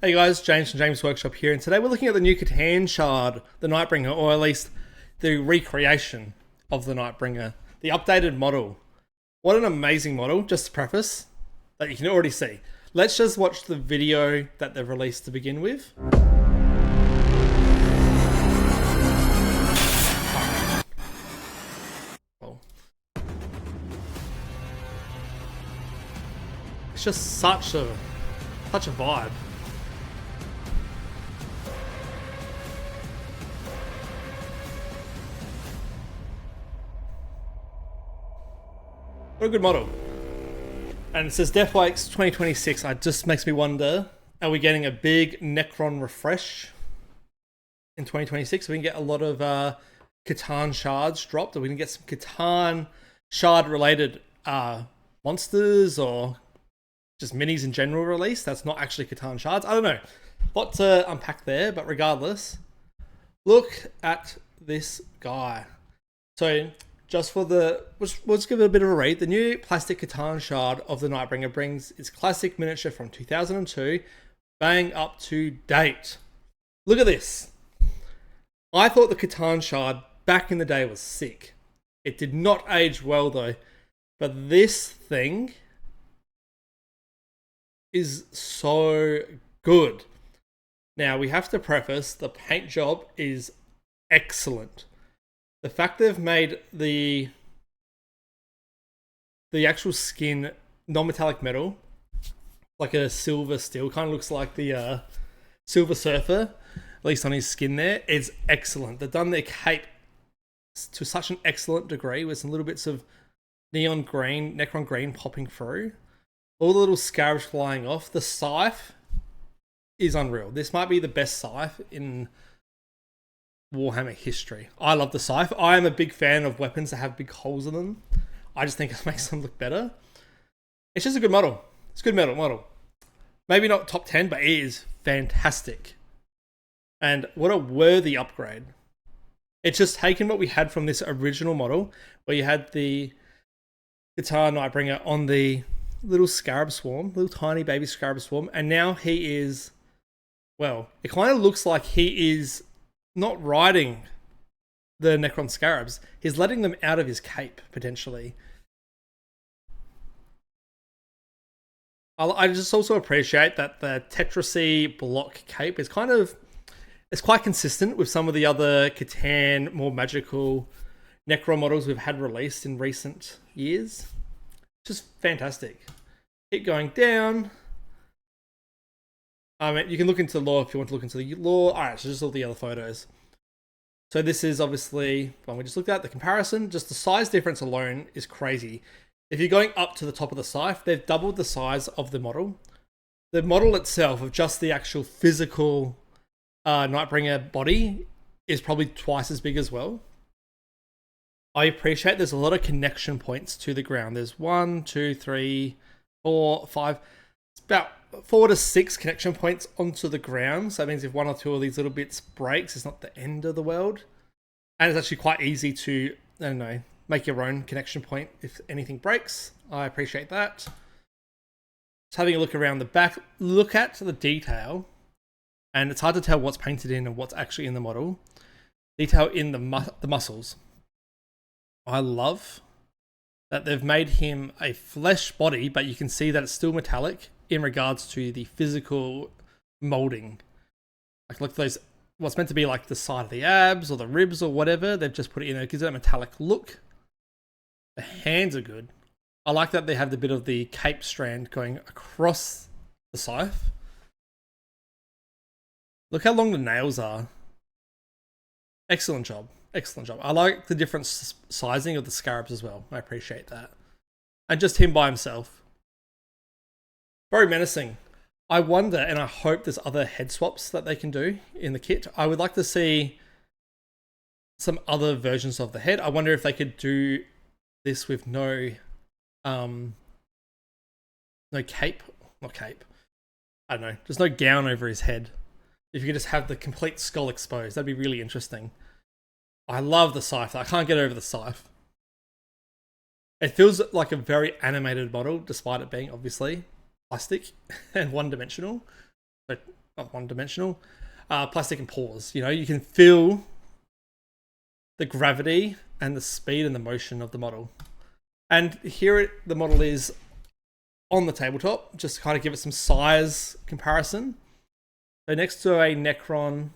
Hey guys, James from James Workshop here, and today we're looking at the new Catan Shard, the Nightbringer, or at least the recreation of the Nightbringer, the updated model. What an amazing model, just to preface, that you can already see. Let's just watch the video that they've released to begin with. It's just such a vibe. What a good model. And it says Deathwakes 2026. It just makes me wonder, are we getting a big Necron refresh in 2026? We can get a lot of Catan shards dropped, or we can get some Catan shard related monsters, or just minis in general released. That's not actually Catan shards. I don't know. Lot to unpack there, but regardless, look at this guy. So just for let's give it a bit of a read. The new plastic Catan shard of the Nightbringer brings its classic miniature from 2002 bang up to date. Look at this. I thought the Catan shard back in the day was sick. It did not age well though, but this thing is so good. Now we have to preface, the paint job is excellent. The fact they've made the actual skin non-metallic metal, like a silver steel, kind of looks like the Silver Surfer, at least on his skin there. It's excellent. They've done their cape to such an excellent degree with some little bits of neon green, Necron green popping through. All the little scarabs flying off. The scythe is unreal. This might be the best scythe in Warhammer history. I love the scythe. I am a big fan of weapons that have big holes in them. I just think it makes them look better. It's just a good model. It's a good model. Maybe not top 10, but it is fantastic. And what a worthy upgrade. It's just taken what we had from this original model, where you had the Catan Nightbringer on the little scarab swarm, little tiny baby scarab swarm, and now he is, well, it kind of looks like he is not riding the Necron scarabs. He's letting them out of his cape, potentially. I just also appreciate that the Tetrasy block cape is it's quite consistent with some of the other Catan, more magical Necron models we've had released in recent years. Just fantastic. Keep going down. You can look into lore if you want to look into the lore. Alright, so just all the other photos. So this is obviously one we just looked at. The comparison, just the size difference alone is crazy. If you're going up to the top of the scythe, they've doubled the size of the model. The model itself, of just the actual physical Nightbringer body, is probably twice as big as well. I appreciate there's a lot of connection points to the ground. There's 1, 2, 3, 4, 5. It's about 4 to 6 connection points onto the ground. So that means if one or two of these little bits breaks, it's not the end of the world. And it's actually quite easy to, I don't know, make your own connection point if anything breaks. I appreciate that. Just having a look around the back, look at the detail. And it's hard to tell what's painted in and what's actually in the model. Detail in the muscles. I love that they've made him a flesh body, but you can see that it's still metallic in regards to the physical molding. Like look at those, what's meant to be like the side of the abs or the ribs or whatever, they've just put it in there. It gives it a metallic look. The hands are good. I like that they have the bit of the cape strand going across the scythe. Look how long the nails are. Excellent job. Excellent job. I like the different sizing of the scarabs as well. I appreciate that. And just him by himself. Very menacing. I wonder, and I hope there's other head swaps that they can do in the kit. I would like to see some other versions of the head. I wonder if they could do this with no cape. Not cape. I don't know. There's no gown over his head. If you could just have the complete skull exposed, that'd be really interesting. I love the scythe. I can't get over the scythe. It feels like a very animated model, despite it being obviously plastic and one-dimensional. But not one-dimensional, plastic and pores. You know, you can feel the gravity and the speed and the motion of the model. And here the model is on the tabletop, just to kind of give it some size comparison. So next to a Necron,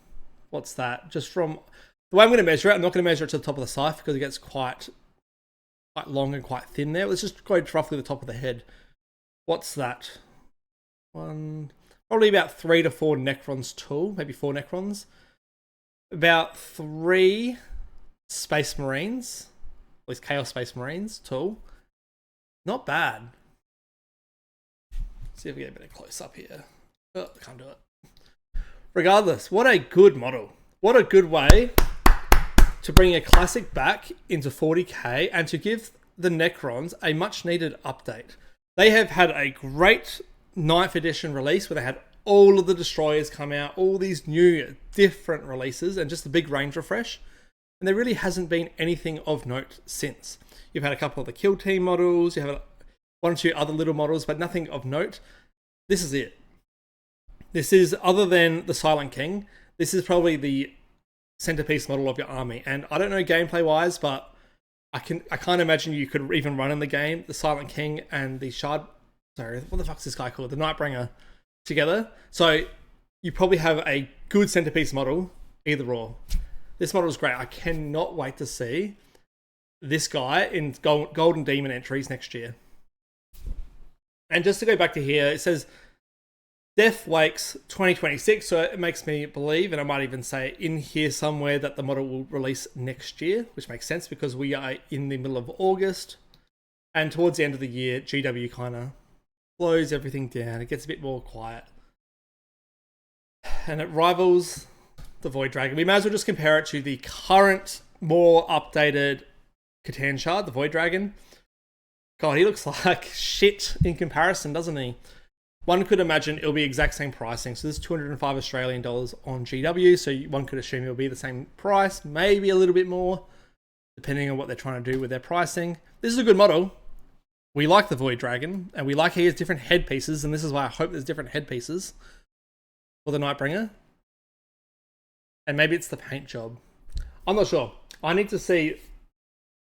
what's that? Just from the way I'm going to measure it, I'm not going to measure it to the top of the scythe because it gets quite long and quite thin there. Let's just go roughly the top of the head. What's that? Probably about 3 to 4 Necrons tall, maybe 4 Necrons. About 3 Space Marines, at least Chaos Space Marines tall. Not bad. Let's see if we get a bit of close up here. Oh, I can't do it. Regardless, what a good model. What a good way to bring a classic back into 40k and to give the Necrons a much needed update. They have had a great 9th edition release where they had all of the destroyers come out, all these new different releases, and just a big range refresh. And there really hasn't been anything of note since. You've had a couple of the kill team models, you have 1 or 2 other little models, but nothing of note. This is it. This is, other than the Silent King, this is probably the centerpiece model of your army. And I don't know gameplay wise, but I can't imagine you could even run in the game the Silent King and the Shard. Sorry, what the fuck's this guy called? The Nightbringer together. So you probably have a good centerpiece model, either or. This model is great. I cannot wait to see this guy in Golden Demon entries next year. And just to go back to here, it says Death Wakes 2026, so it makes me believe, and I might even say in here somewhere, that the model will release next year, which makes sense because we are in the middle of August, and towards the end of the year, GW kind of slows everything down. It gets a bit more quiet, and it rivals the Void Dragon. We may as well just compare it to the current, more updated Catan Shard, the Void Dragon. God, he looks like shit in comparison, doesn't he? One could imagine it'll be exact same pricing. So this is 205 Australian dollars on GW. So one could assume it'll be the same price, maybe a little bit more, depending on what they're trying to do with their pricing. This is a good model. We like the Void Dragon, and we like he has different headpieces, and this is why I hope there's different headpieces for the Nightbringer. And maybe it's the paint job. I'm not sure. I need to see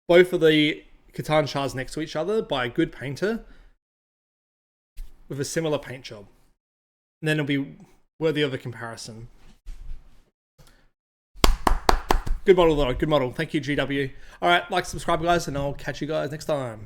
both of the Catan Shards next to each other by a good painter with a similar paint job. And then it'll be worthy of a comparison. Good model though, good model. Thank you, GW. Alright, like, subscribe guys, and I'll catch you guys next time.